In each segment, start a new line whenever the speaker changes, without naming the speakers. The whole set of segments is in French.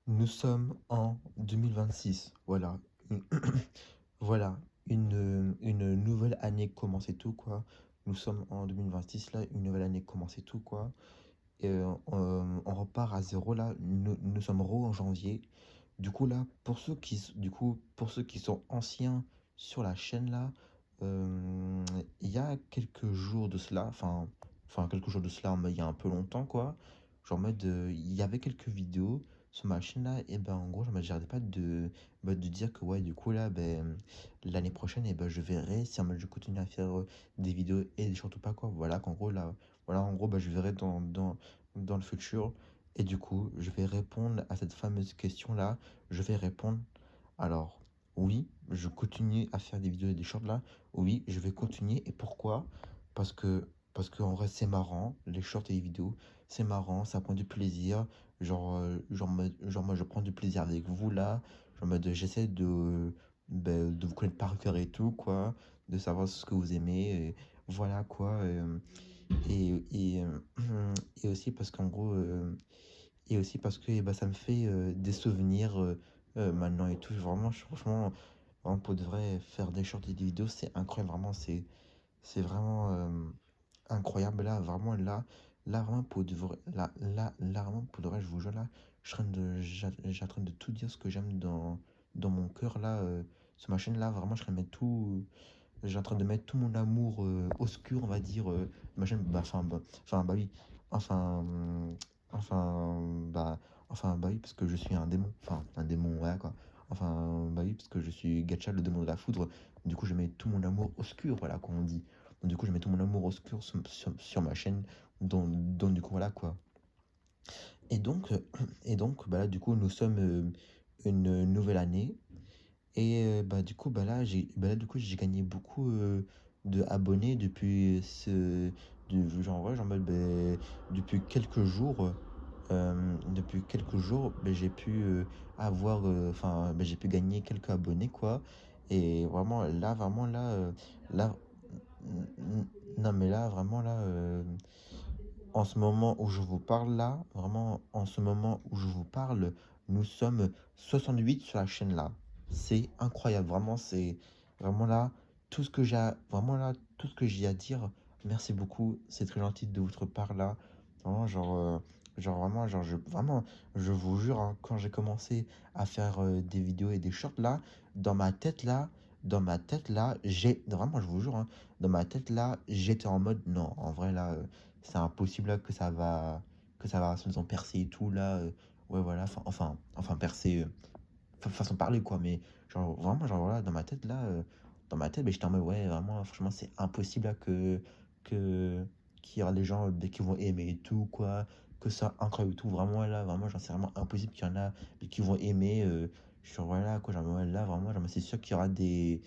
Nous sommes en 2026. Voilà. Une- Voilà. Une nouvelle année commence et tout, quoi. Nous sommes en 2026, là. Une nouvelle année commence et tout, quoi. Et on repart à zéro, là. Nous sommes en janvier. Du coup, là, pour ceux qui sont anciens sur la chaîne, là, il y a quelques jours de cela, quelques jours de cela, mais il y a un peu longtemps, quoi. Genre, en mode, il y avait quelques vidéos sur ma chaîne, là, et ben, en gros, j'arrêtais pas de dire que, ouais, du coup, là, ben, l'année prochaine, et ben, je verrai si en mode je continue à faire des vidéos et des shorts ou pas, quoi. Voilà, qu'en gros, là, voilà, en gros, ben, je verrai dans le futur. Et du coup, je vais répondre à cette fameuse question-là. Je vais répondre. Alors, oui, je continue à faire des vidéos et des shorts là. Oui, je vais continuer. Et pourquoi? Parce que en vrai, c'est marrant. Les shorts et les vidéos, c'est marrant. Ça prend du plaisir. Genre, moi, je prends du plaisir avec vous là. Genre, mode, j'essaie de vous connaître par cœur et tout, quoi. De savoir ce que vous aimez. Et voilà, quoi. Et, et, euh, et aussi parce qu'en gros. Et aussi parce que bah, ça me fait des souvenirs maintenant et tout. Vraiment, franchement, vraiment, pour de vrai, faire des shorts et des vidéos, c'est incroyable. Vraiment, c'est vraiment incroyable. Là, vraiment, pour de vrai, vraiment, pour de vrai, je vous jure, là, j'ai en train de tout dire ce que j'aime dans mon cœur, là, sur ma chaîne, là. Vraiment, j'ai en train de mettre tout mon amour obscur, on va dire, ma chaîne, bah oui, enfin, enfin, bah, bah oui, parce que je suis un démon, un démon, ouais, quoi. Bah oui, parce que je suis Gacha, le démon de la foudre. Du coup, je mets tout mon amour obscur, voilà, comme on dit. Donc, du coup, je mets tout mon amour obscur sur ma chaîne, dont, du coup, voilà, quoi. Et donc, bah là, du coup, nous sommes une nouvelle année. Et bah, du coup, j'ai gagné beaucoup de abonnés genre, en mode, depuis quelques jours. Depuis quelques jours, j'ai pu j'ai pu gagner quelques abonnés, quoi. Et vraiment, là, là, non, mais là, vraiment, là, en ce moment où je vous parle là, vraiment en ce moment où je vous parle, nous sommes 68 sur la chaîne là. C'est incroyable, vraiment c'est vraiment là tout ce que j'ai à dire. Merci beaucoup, c'est très gentil de votre part là. Vraiment vraiment je vous jure hein, quand j'ai commencé à faire des vidéos et des shorts là, dans ma tête là, j'ai vraiment je vous jure hein, dans ma tête là, j'étais en mode non, en vrai là c'est impossible là, que ça va soi-disant percer et tout là ouais voilà percer façon de parler quoi mais genre vraiment genre voilà dans ma tête j'étais en mode ouais vraiment franchement c'est impossible là que qu'il y aura des gens qui vont aimer et tout quoi que ça incroyable et tout vraiment là vraiment genre c'est vraiment impossible qu'il y en a qui vont aimer genre voilà quoi genre ouais, là vraiment genre c'est sûr qu'il y aura des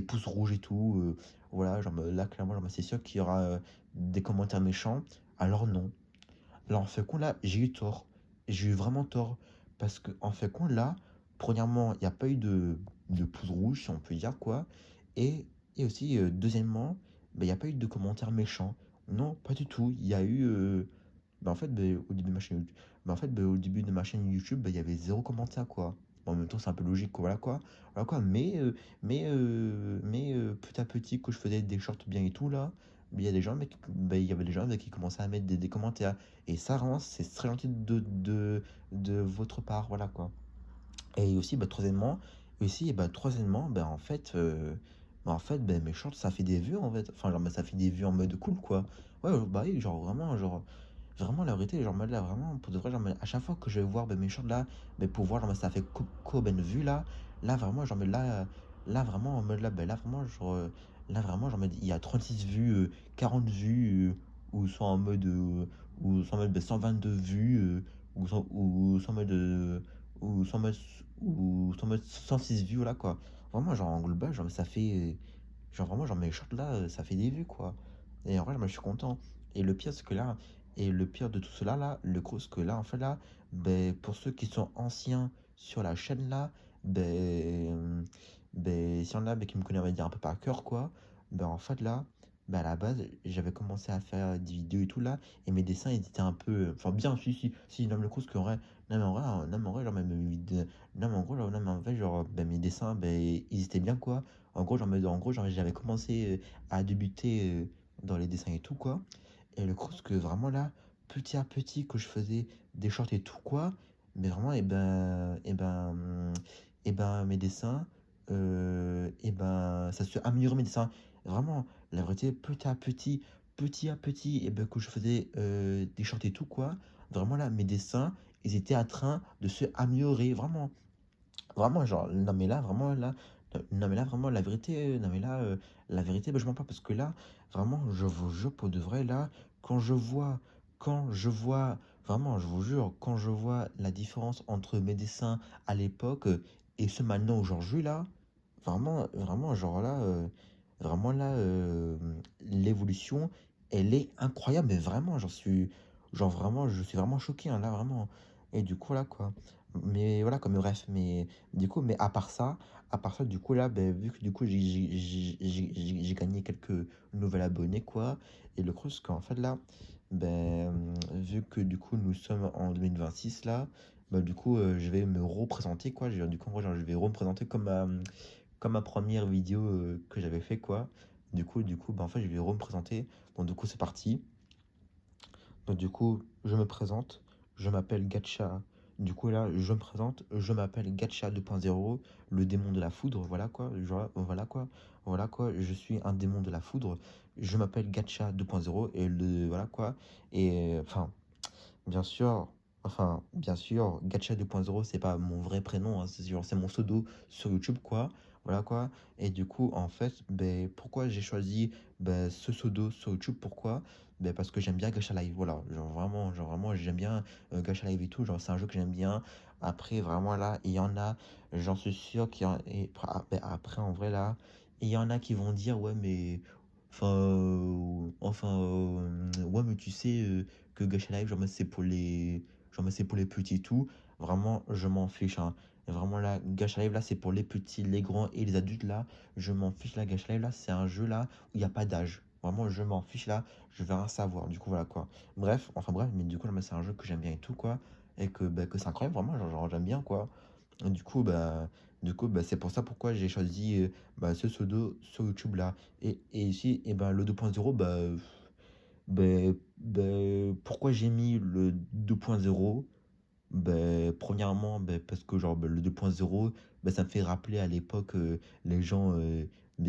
pouces rouges et tout voilà genre là clairement genre c'est sûr qu'il y aura des commentaires méchants alors non. Là, en fait, compte, là, j'ai eu tort. J'ai eu vraiment tort. Parce que, en fait, compte, là, premièrement, il n'y a pas eu de pouce rouge, si on peut dire quoi. Et, et aussi, deuxièmement, il n'y a pas eu de commentaires méchants. Non, pas du tout. Il y a eu. En fait, au début de ma chaîne YouTube, au début de ma chaîne YouTube, il y avait zéro commentaire, quoi. Bon, en même temps, c'est un peu logique, quoi, voilà quoi. Voilà quoi. Petit à petit, que je faisais des shorts bien et tout, là, il y a des gens, il y avait des gens qui commençaient à mettre des commentaires. Et ça, vraiment, c'est très gentil de votre part, voilà quoi. Et aussi, troisièmement, en fait, mes shorts, ça fait des vues, en fait. Enfin, genre, ça fait des vues en mode cool, quoi. Ouais, bah oui, vraiment, la vérité, genre, en mode là, vraiment, pour de vrai, genre, à chaque fois que je vais voir mes shorts là, pour voir, genre, ça fait combien de vues là, vraiment, genre, là, vraiment, en mode là, là, vraiment, genre, il y a 36 vues, 40 vues, ou soit en mode, ou soit en mode 122 vues, ou soit en mode, ou sans mettre, ou sans mettre 106 vues, là, quoi. Vraiment, genre, en global, genre, ça fait, genre, vraiment, genre, mes shorts, là, ça fait des vues, quoi. Et en vrai, je suis content. Et le pire, c'est que là, et le pire de tout cela, là, le gros, c'est que là, en fait, là, pour ceux qui sont anciens sur la chaîne, là, s'il y en a, qui me connaissent, on va dire, un peu par cœur, quoi, en fait, là, bah, à la base, j'avais commencé à faire des vidéos et tout là, et mes dessins, ils étaient un peu, enfin bien, si, non, le coup, qu'en vrai, non, mais en vrai, non, mais en vrai, genre, même mes vidéos, non, mais en gros, genre, non, mais en vrai, genre, bah, mes dessins, bah, ils étaient bien, quoi. En gros, genre, j'avais commencé à débuter dans les dessins et tout, quoi. Et le coup, que vraiment là, petit à petit, que je faisais des shorts et tout, quoi, mais vraiment, mes dessins, ça se améliorait mes dessins. Vraiment, la vérité, petit à petit, et ben, que je faisais des shorts et tout, quoi, vraiment là, mes dessins, ils étaient en train de se améliorer, vraiment. Vraiment, genre, non mais là, vraiment, là, non mais là, vraiment, la vérité, non mais là, la vérité, ben, je mens pas, parce que là, vraiment, je vous jure, pour de vrai, là, quand quand je vois, vraiment, je vous jure, quand je vois la différence entre mes dessins à l'époque et ceux maintenant aujourd'hui, là, vraiment, genre là, vraiment là, l'évolution, elle est incroyable, mais vraiment, genre vraiment, je suis vraiment choqué, hein, là, vraiment. Et du coup, là, quoi. Mais voilà, comme bref, mais du coup, mais à part ça, du coup, là, ben, vu que du coup, j'ai gagné quelques nouveaux abonnés, quoi. Et le truc, c'est qu'en fait, là, ben, vu que du coup, nous sommes en 2026 là, bah, du coup, je vais me représenter, quoi. Du coup, en vrai, genre, je vais représenter comme ma première vidéo que j'avais fait, quoi. Bah, en fait, je vais représenter. Donc, du coup, c'est parti. Donc du coup, je me présente, je m'appelle Gacha. Du coup là, je me présente, je m'appelle Gacha 2.0, le démon de la foudre, voilà quoi, voilà quoi, je suis un démon de la foudre, je m'appelle Gacha 2.0 et voilà quoi, et Bien sûr, bien sûr, Gacha 2.0, c'est pas mon vrai prénom, hein, c'est mon pseudo sur YouTube, quoi. Voilà, quoi. Et du coup, en fait, ben, pourquoi j'ai choisi ce pseudo sur YouTube? Pourquoi? Ben, parce que j'aime bien Gacha Live, voilà. Genre vraiment, j'aime bien Gacha Live et tout. Genre, c'est un jeu que j'aime bien. Après, vraiment, là, il y en a, j'en suis sûr qu'il y en après, en vrai, là, il y en a qui vont dire, ouais, mais. Ouais, mais tu sais. Que Gacha Live, genre, mais c'est pour c'est pour les petits et tout. Vraiment, je m'en fiche, hein. Et vraiment, là, Gacha Live, là, c'est pour les petits, les grands et les adultes, là. Je m'en fiche, là, Gacha Live, là, c'est un jeu, là, où il n'y a pas d'âge. Vraiment, je m'en fiche, là, je veux rien savoir. Du coup, voilà, quoi. Bref, mais du coup, là, c'est un jeu que j'aime bien et tout, quoi. Et que c'est incroyable, vraiment, genre, j'aime bien, quoi. Et du coup, c'est pour ça pourquoi j'ai choisi ce pseudo sur YouTube, là. Et ici, le 2.0, pourquoi j'ai mis le 2.0? Premièrement, parce que genre, le 2.0, ça me fait rappeler à l'époque les gens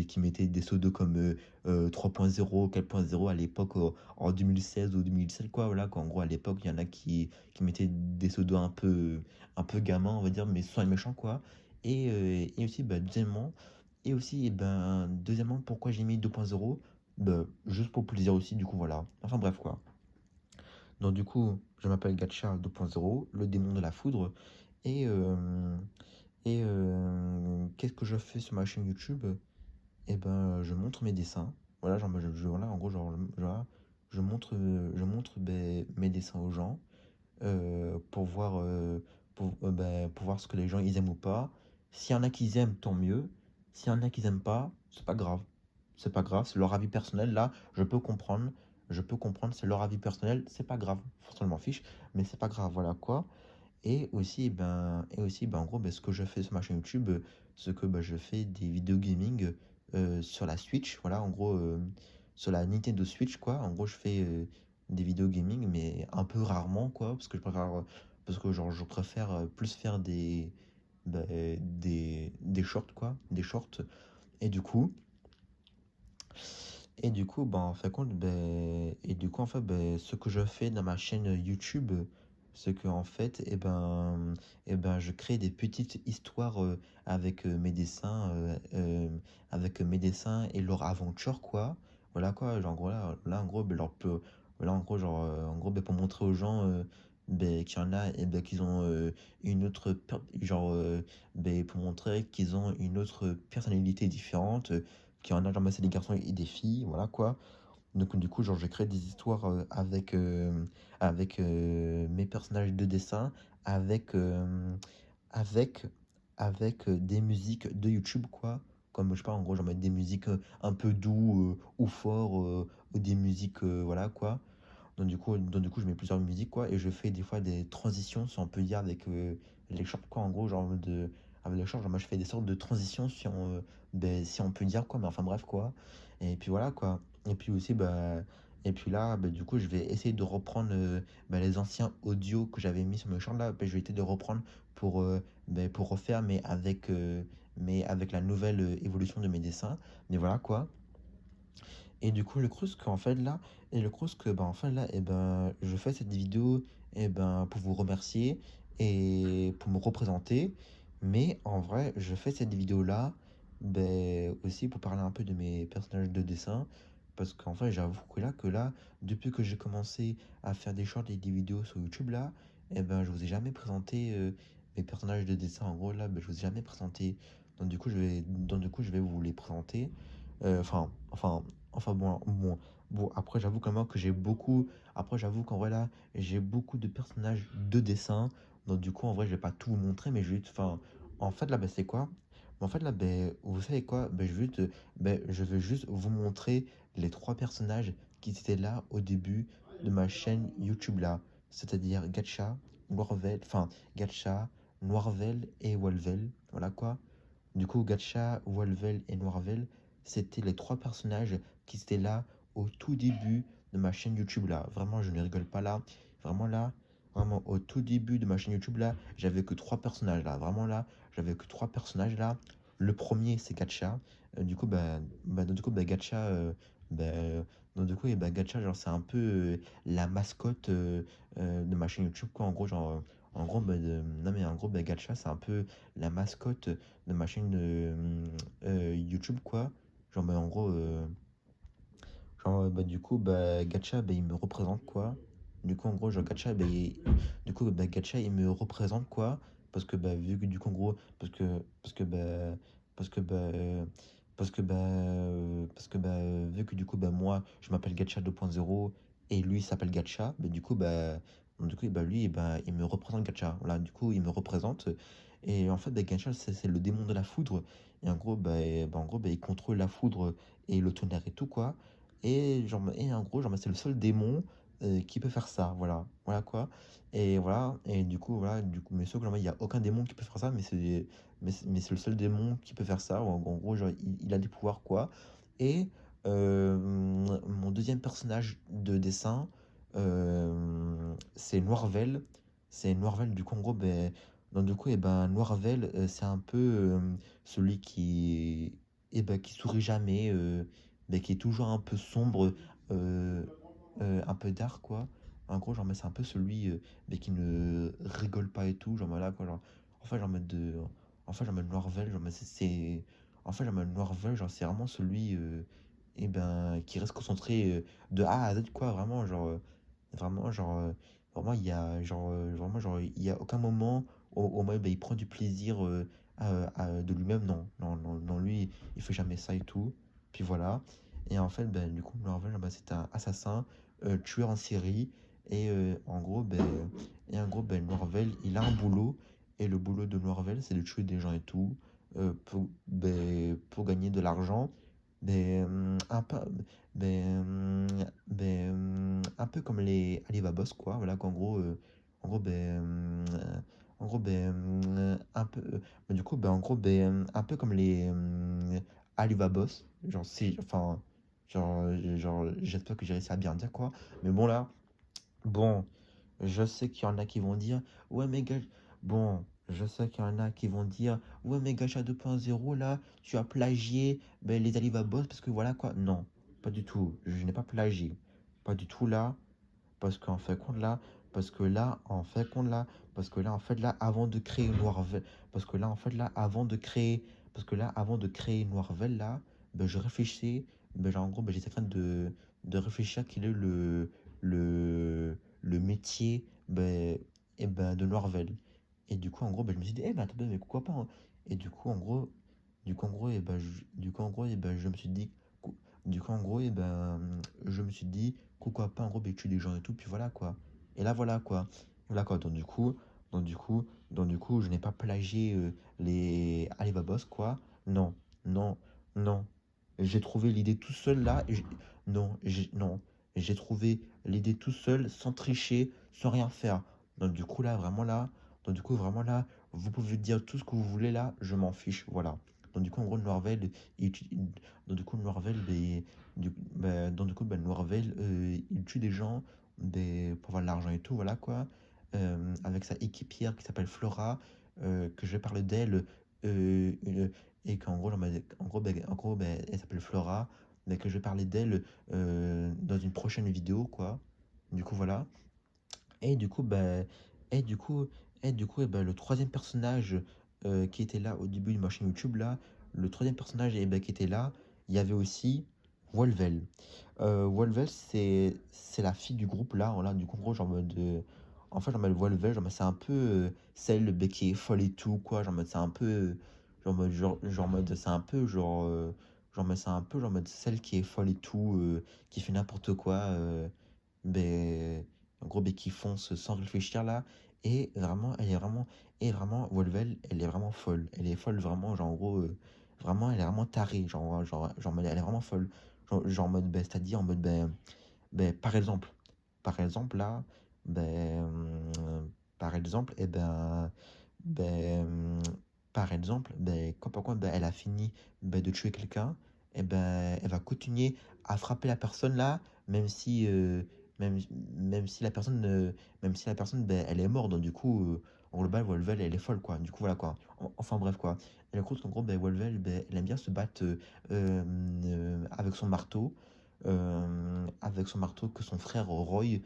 qui mettaient des pseudos comme 3.0, 4.0 à l'époque en 2016 ou 2017, quoi. Voilà, quoi. En gros, à l'époque, il y en a qui mettaient des pseudos un peu gamins, on va dire, mais sans être méchants, quoi. Et aussi, deuxièmement, pourquoi j'ai mis 2.0? Juste pour plaisir aussi, du coup, voilà. Enfin, bref, quoi. Donc du coup, je m'appelle Gacha 2.0, le démon de la foudre. Et, qu'est-ce que je fais sur ma chaîne YouTube? Je montre mes dessins. Voilà, genre, voilà, en gros, je montre mes dessins aux gens pour voir ce que les gens ils aiment ou pas. S'il y en a qui aiment, tant mieux. S'il y en a qui aiment pas, c'est pas grave. C'est pas grave, c'est leur avis personnel. Là, je peux comprendre. Je peux comprendre, c'est leur avis personnel. C'est pas grave. Forcément, je m'en fiche, mais c'est pas grave. Voilà quoi. En gros, ce que je fais sur ma chaîne YouTube, c'est que je fais des vidéos gaming sur la Switch. Voilà, en gros, sur la Nintendo Switch, quoi. En gros, je fais des vidéos gaming, mais un peu rarement, quoi, parce que genre, je préfère plus faire des shorts, quoi, des shorts. Et du coup, en fait, ce que je fais dans ma chaîne YouTube, c'est que en fait, je crée des petites histoires avec mes dessins et leur aventure, quoi. Voilà quoi. Genre, en gros, là, en gros, en gros, pour montrer aux gens qu'il y en a, qu'ils ont une autre, pour montrer qu'ils ont une autre personnalité différente qui en a ramassé des garçons et des filles, voilà quoi. Donc du coup, genre, je crée des histoires avec mes personnages de dessin, avec, euh, avec, avec des musiques de YouTube, quoi. comme, je sais pas, en gros, genre mettre des musiques un peu doux ou fort, ou des musiques, voilà, quoi. Donc du coup, je mets plusieurs musiques, quoi, et je fais des fois des transitions, si on peut dire, avec les shorts, quoi, en gros, avec les shorts, genre, moi, je fais des sortes de transitions, si on peut dire, quoi, mais enfin, bref, quoi. Et puis voilà, quoi. Et puis aussi, et puis là, du coup, je vais essayer de reprendre les anciens audios que j'avais mis sur mes shorts, là, je vais essayer de reprendre pour refaire, mais avec la nouvelle évolution de mes dessins. Mais voilà, quoi. Et du coup, le cruise qu'en fait là, et le cruise que en fait là, je fais cette vidéo pour vous remercier et pour me représenter. Mais en vrai, je fais cette vidéo là aussi pour parler un peu de mes personnages de dessin. Parce qu'en fait, j'avoue que là, depuis que j'ai commencé à faire des shorts et des vidéos sur YouTube là, je vous ai jamais présenté mes personnages de dessin. En gros là, je vous ai jamais présenté. Donc du coup, je vais vous les présenter. Enfin, bon, après, j'avoue quand même que j'ai beaucoup. Après, j'avoue qu'en vrai, là, j'ai beaucoup de personnages de dessin. Donc, du coup, en vrai, je vais pas tout vous montrer, mais je vais. Enfin, en fait, là, c'est quoi? En fait, là, vous savez quoi? Je vais juste vous montrer les trois personnages qui étaient là au début de ma chaîne YouTube, là. C'est-à-dire Gacha, Noirvel et Wolvel. Voilà quoi. Du coup, Gacha, Wolvel et Noirvel, c'était les trois personnages qui étaient là au tout début de ma chaîne YouTube là. Vraiment, je ne rigole pas là. Vraiment là, vraiment au tout début de ma chaîne YouTube là, j'avais que trois personnages là. Vraiment là, j'avais que trois personnages là. Le premier, c'est Gacha. Gacha, Gacha, genre, c'est un peu la mascotte de ma chaîne YouTube quoi. En gros, genre, en gros, non mais en gros, Gacha, c'est un peu la mascotte de ma chaîne YouTube, quoi. Genre, en gros, du coup, Gacha, il me représente, quoi. Du coup, en gros, genre, Gacha, il me représente, quoi. Parce que, vu que, du coup, en gros, parce que, vu que, du coup, moi, je m'appelle Gacha 2.0 et lui, il s'appelle Gacha, lui, il me représente Gacha. Voilà, du coup, il me représente. Et en fait, Gacha, c'est le démon de la foudre. Et en gros, il contrôle la foudre et le tonnerre et tout, quoi. Et en gros, genre, c'est le seul démon qui peut faire ça. Voilà, voilà quoi. Et voilà, et du coup, mais sauf que genre, il n'y a aucun démon qui peut faire ça, mais c'est le seul démon qui peut faire ça. En gros, genre, il a des pouvoirs, quoi. Et mon deuxième personnage de dessin, c'est Noirvel. C'est Noirvel, du coup, en gros, donc, du coup, Noirvel, c'est un peu celui qui sourit jamais, mais qui est toujours un peu sombre, euh, un peu dark, quoi. En gros, genre, mais c'est un peu celui mais qui ne rigole pas et tout. Genre, voilà, quoi. Genre, en fait, genre, mais Noirvel, genre, mais en fait, genre, mais Noirvel, genre, c'est vraiment celui qui reste concentré de A à Z, quoi. Vraiment, vraiment, vraiment, genre, il y a aucun moment au moins, il prend du plaisir de lui-même. Non, non, non, non, lui, il fait jamais ça et tout. Puis voilà. Et en fait, du coup, Norvel, c'est un assassin, tueur en série. Et en gros, Norvel, il a un boulot. Et le boulot de Norvel, c'est de tuer des gens et tout. Pour gagner de l'argent. Un peu comme les Alibaba Boss, quoi. Voilà, qu'en gros, en gros, en gros, un peu, du coup, en gros, un peu comme les Alibaba Boss. Genre, j'espère que j'ai réussi à bien dire, quoi. Mais bon, là, bon, je sais qu'il y en a qui vont dire, ouais, mais gars, bon, je sais qu'il y en a qui vont dire, ouais, mais Gacha 2.0, là, tu as plagié les Alibaba Boss parce que voilà quoi. Non, pas du tout. Je n'ai pas plagié. Pas du tout là. Parce qu'en fait, compte là, parce que là, en fait, compte là, parce que là, en fait, là, avant de créer Noirvel, parce que là, en fait, là, avant de créer Noirvel, là, je réfléchissais, genre, en gros, j'étais en train de réfléchir quel est le métier, de Noirvel. Et du coup, en gros, je me suis dit, mais attends, mais pourquoi pas, hein. Et du coup, en gros, je me suis dit, du coup, en gros, je me suis dit, pourquoi pas, en gros, tuer des gens et tout, puis voilà, quoi. Et là, voilà, quoi. Voilà, quoi. Donc, du coup, je n'ai pas plagié les Alibaba Boss, quoi. Non, non. Non, j'ai trouvé l'idée tout seul là. Non, j'ai trouvé l'idée tout seul, sans tricher, sans rien faire. Donc du coup là, vraiment là, donc du coup vraiment là, vous pouvez dire tout ce que vous voulez là, je m'en fiche, voilà. Donc du coup en gros Noirvel, donc du coup Noirvel, donc du coup Noirvel, il tue des gens, pour avoir de l'argent et tout, voilà quoi. Avec sa équipière qui s'appelle Flora, que je vais parler d'elle. Une, et qu'en gros, elle s'appelle Flora, mais que je vais parler d'elle dans une prochaine vidéo, quoi. Du coup, voilà. Et du coup, bah, et du coup, le troisième personnage qui était là au début de ma chaîne YouTube, là, le troisième personnage qui était là, il y avait aussi Wolvel. Wolvel, c'est la fille du groupe là, voilà, du coup, en gros, genre en mode. En fait, genre, en mode Wolvel, genre, c'est un peu celle qui est folle et tout, quoi. Genre, en mode, c'est un peu. Genre, en mode, c'est un peu genre. Mais c'est un peu genre en mode celle qui est folle et tout, qui fait n'importe quoi. Ben, en gros, qui fonce sans réfléchir là. Et vraiment, Wolvel, elle est vraiment folle. Elle est folle vraiment, genre en gros, vraiment, elle est vraiment tarée. Elle est vraiment folle. Genre en mode, c'est-à-dire en mode, par exemple là, ben, par exemple, ben, par exemple, quand elle a fini de tuer quelqu'un, elle va continuer à frapper la personne là, même si, même, même si la personne, elle est morte. Donc, du coup, en global, Wolvel, elle est folle, quoi. Du coup, voilà, quoi. Enfin, bref, quoi. Et le coup, en gros, Wolvel, elle aime bien se battre avec son marteau. Avec son marteau que son frère Roy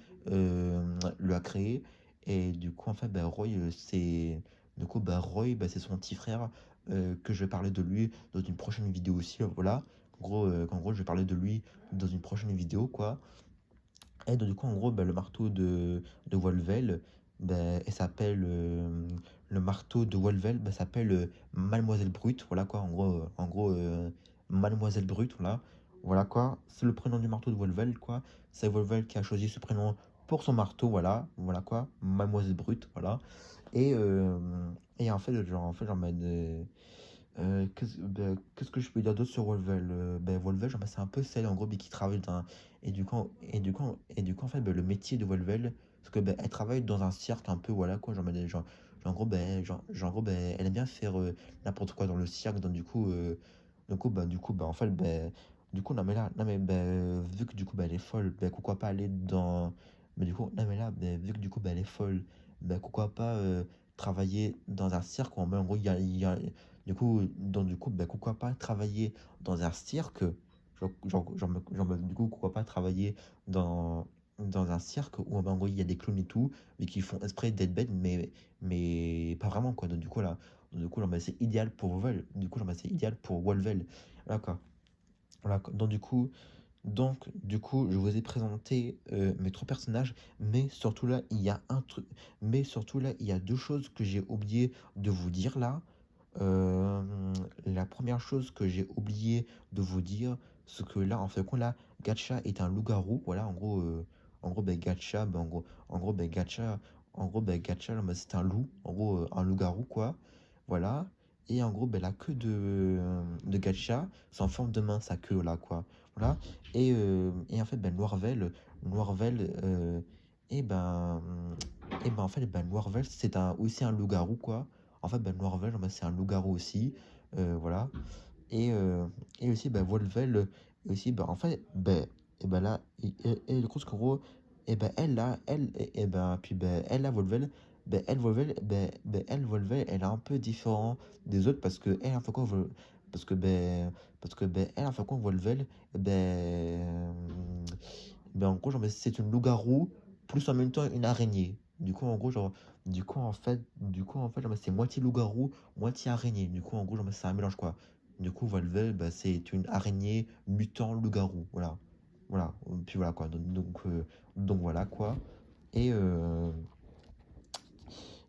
lui a créé. Et du coup, en fait, Roy, c'est son petit frère que je vais parler de lui dans une prochaine vidéo aussi. Voilà. En gros, je vais parler de lui dans une prochaine vidéo, quoi. Et donc, du coup, en gros, le marteau de Wolvel, elle s'appelle. Le marteau de Wolvel s'appelle Mademoiselle Brute. Voilà quoi, Mademoiselle Brute, voilà. Voilà quoi, c'est le prénom du marteau de Wolvel, quoi. C'est Wolvel qui a choisi ce prénom pour son marteau, voilà. Voilà quoi, Mademoiselle Brute, voilà. Et, euh, et en fait, qu'est-ce que je peux dire d'autre sur Wolvel? Wolvel, genre, c'est un peu celle en gros qui travaille dans. En fait, le métier de Wolvel, parce que elle travaille dans un cirque un peu, voilà quoi. En gros, elle aime bien faire n'importe quoi dans le cirque. Donc, en fait, du coup, non, mais là, non, mais vu que du coup, elle est folle, pourquoi pas aller dans. Mais du coup, non, mais là, vu que du coup, elle est folle, pourquoi pas travailler dans un cirque où en gros, pourquoi pas travailler dans un cirque? Du coup, pourquoi pas travailler dans, dans un cirque où en gros il y a des clowns et tout, mais qui font exprès d'être bêtes, mais pas vraiment quoi. C'est idéal pour Wolvel. C'est idéal pour Wolvel. Voilà quoi. Voilà, quoi. Du coup, je vous ai présenté mes trois personnages, mais surtout là, il y a un truc, mais surtout là, il y a deux choses que j'ai oublié de vous dire là. La première chose que j'ai oublié de vous dire, c'est que là, en fait, quand là, Gacha est un loup-garou. Voilà, en gros, Gacha, Gacha, là, c'est un loup, en gros, un loup-garou, quoi. Voilà. Et en gros, la queue de Gacha, c'est en forme de main, sa queue, là, quoi. Voilà. Et en fait, Noirvel, et ben, en fait, Noirvel, aussi un loup-garou, quoi. En fait, Noirvel, c'est un loup-garou aussi. Voilà. Et, euh, et aussi, Wolvel, et aussi, en fait, là, et le coup, qu'en gros, elle, là, elle, là, Wolvel, Wolvel, elle est un peu différent des autres parce que, elle, en fait, parce que, elle, en fait, quoi, Wolvel, en gros, c'est une loup-garou, plus en même temps une araignée. Du coup, en gros, c'est moitié loup-garou, moitié araignée. Du coup, en gros, c'est un mélange, quoi. Du coup, Volvel, c'est une araignée mutant loup-garou. Voilà. Voilà. Puis voilà, quoi. Donc voilà, quoi. Et, euh,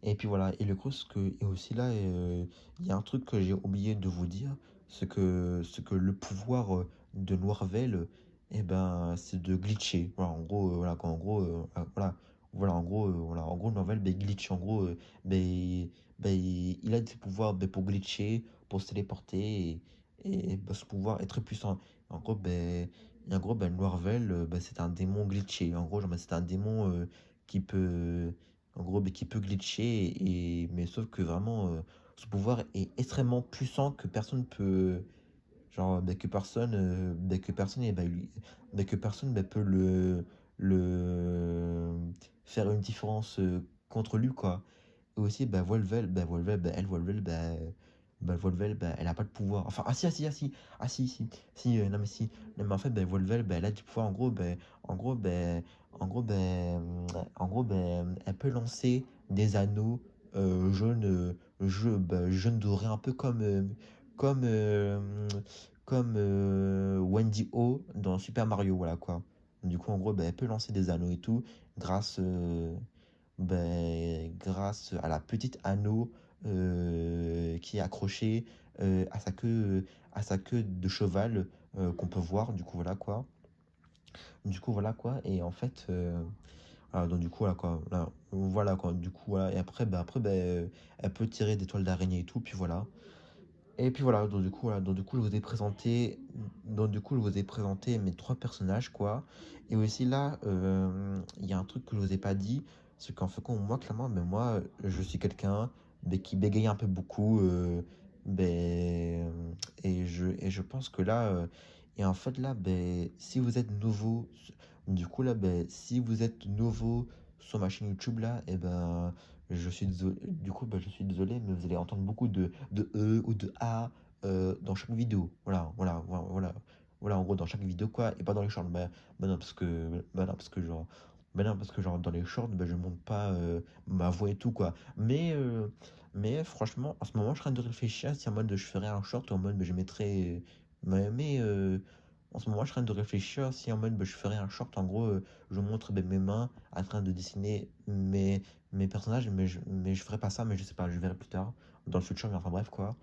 et puis voilà. Et le gros, et aussi là, il y a un truc que j'ai oublié de vous dire, c'est que le pouvoir de Noirvel, c'est de glitcher. Voilà, en gros, en gros, Noirvel, glitch. En gros, il a des pouvoirs pour glitcher, pour se téléporter et bah, ce pouvoir est très puissant. En gros, Noirvel, c'est un démon glitché. En gros, genre, c'est un démon qui peut, en gros, qui peut glitcher, mais sauf que vraiment, ce pouvoir est extrêmement puissant que personne peut, genre, que personne, que personne peut le faire une différence contre lui, quoi. Et aussi, Volvel, elle a pas de pouvoir. Enfin, non mais si, non mais en fait, Volvel, elle a du pouvoir. En gros, en gros, elle peut lancer des anneaux jaunes, jaunes dorés, un peu comme, euh, comme Wendy O dans Super Mario, voilà quoi. Du coup, en gros, elle peut lancer des anneaux et tout grâce, grâce à la petite anneau qui est accrochée à sa queue de cheval qu'on peut voir. Du coup, voilà quoi. Du coup, voilà quoi. Et en fait, voilà, donc du coup, voilà quoi. Voilà quoi. Du coup, voilà. Et après, elle peut tirer des toiles d'araignée et tout. Puis voilà. Et puis voilà, donc du coup, je vous ai présenté, je vous ai présenté mes trois personnages, quoi. Et aussi là, il y a un truc que je vous ai pas dit, c'est qu'en fait, moi, clairement, mais moi, je suis quelqu'un qui bégaye un peu beaucoup, ben, et je pense que là, et en fait là, si vous êtes nouveau, du coup là, si vous êtes nouveau sur ma chaîne YouTube là, et ben je suis désolé, je suis désolé, mais vous allez entendre beaucoup de E ou de A dans chaque vidéo. Voilà, en gros, dans chaque vidéo, quoi, et pas dans les shorts. Non, parce que, genre, dans les shorts, je monte pas ma voix et tout, quoi. Mais franchement, en ce moment, je suis en train de réfléchir si en mode je ferais un short ou en mode je mettrais. En ce moment, je suis en train de réfléchir si en mode je ferais un short. En gros, je montre mes mains en train de dessiner mes personnages, mais je ferai pas ça, mais je sais pas, je verrai plus tard dans le futur, mais enfin bref quoi.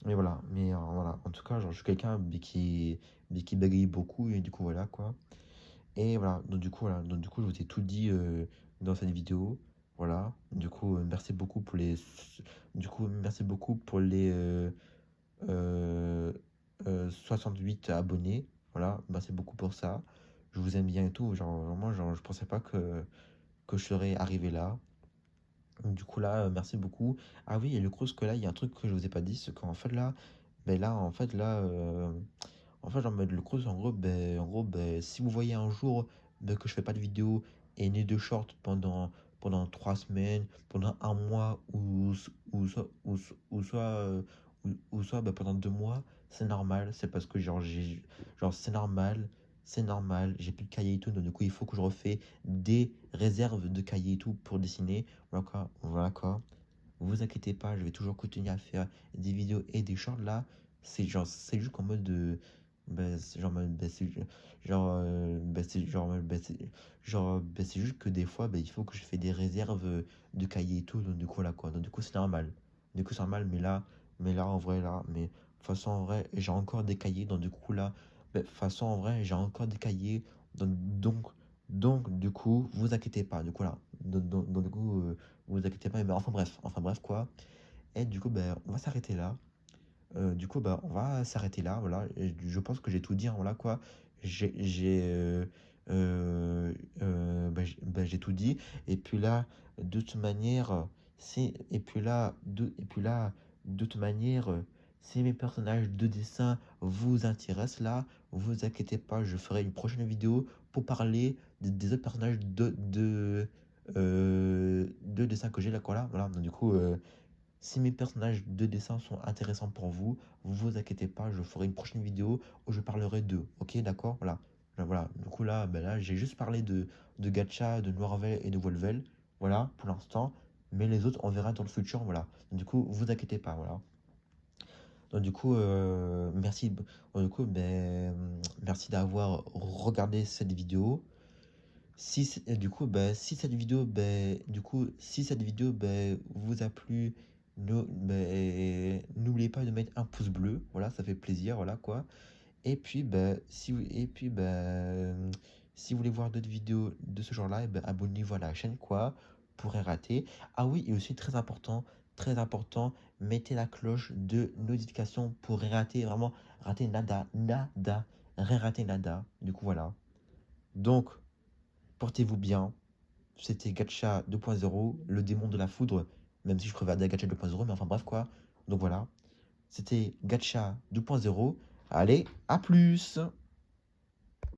Mais voilà, voilà, en tout cas, genre, je suis quelqu'un qui bégaye beaucoup et du coup voilà quoi. Et voilà, donc du coup, je vous ai tout dit dans cette vidéo. Voilà, du coup, merci beaucoup pour les, du coup, merci beaucoup pour les euh, 68 abonnés. Voilà, merci beaucoup pour ça. Je vous aime bien et tout. Genre, vraiment, genre, je pensais pas que je serais arrivé là. Du coup là, merci beaucoup. Ah oui, et le gros, que là, il y a un truc que je vous ai pas dit, c'est qu'en fait là, en fait, genre, le gros, en gros, si vous voyez un jour que je fais pas de vidéo et ni de short pendant 3 semaines, pendant un mois ou soit pendant 2 mois, c'est normal. C'est parce que genre c'est normal. J'ai plus de cahier et tout, donc du coup, il faut que je refais des réserves de cahiers et tout pour dessiner. Voilà quoi, voilà quoi. Vous inquiétez pas, je vais toujours continuer à faire des vidéos et des shorts là. C'est juste qu'en mode de. C'est genre, c'est juste que des fois, il faut que je fais des réserves de cahiers et tout. Donc, du coup, là, quoi. Donc, du coup, c'est normal. Du coup, c'est normal, mais là, en vrai, là, mais de toute façon, en vrai, j'ai encore des cahiers. Donc, du coup, là, de toute façon, en vrai, j'ai encore des cahiers. Donc, donc, du coup, vous inquiétez pas. Du coup, là, du coup, vous inquiétez pas. Mais enfin, bref, quoi. Et du coup, on va s'arrêter là. Du coup, on va s'arrêter là, voilà. Et je pense que j'ai tout dit, hein, voilà quoi. J'ai j'ai tout dit. Et puis là, de toute manière, de toute manière, si mes personnages de dessin vous intéressent là, vous inquiétez pas, je ferai une prochaine vidéo pour parler des autres personnages de dessin que j'ai là, quoi, là, voilà. Donc, du coup, si mes personnages de dessin sont intéressants pour vous, vous inquiétez pas, je ferai une prochaine vidéo où je parlerai d'eux. Ok, d'accord? Voilà. Voilà. Du coup, là, j'ai juste parlé de Gacha, de Noirvel et de Volvel. Voilà, pour l'instant. Mais les autres, on verra dans le futur. Voilà. Du coup, vous inquiétez pas. Voilà. Donc, du coup, merci. Du coup, merci d'avoir regardé cette vidéo. Du coup, si cette vidéo vous a plu, n'oubliez pas de mettre un pouce bleu, voilà, ça fait plaisir, voilà quoi. Et puis, si vous voulez voir d'autres vidéos de ce genre-là, abonnez-vous à la chaîne, quoi, pourrait rater. Ah oui, et aussi très important, mettez la cloche de notification pour rater, vraiment, rater nada, nada, rien rater nada. Du coup, voilà. Donc, portez-vous bien. C'était Gacha 2.0, le démon de la foudre, même si je préfère des Gacha 2.0, mais enfin bref quoi. Donc voilà, c'était Gacha 2.0. Allez, à plus!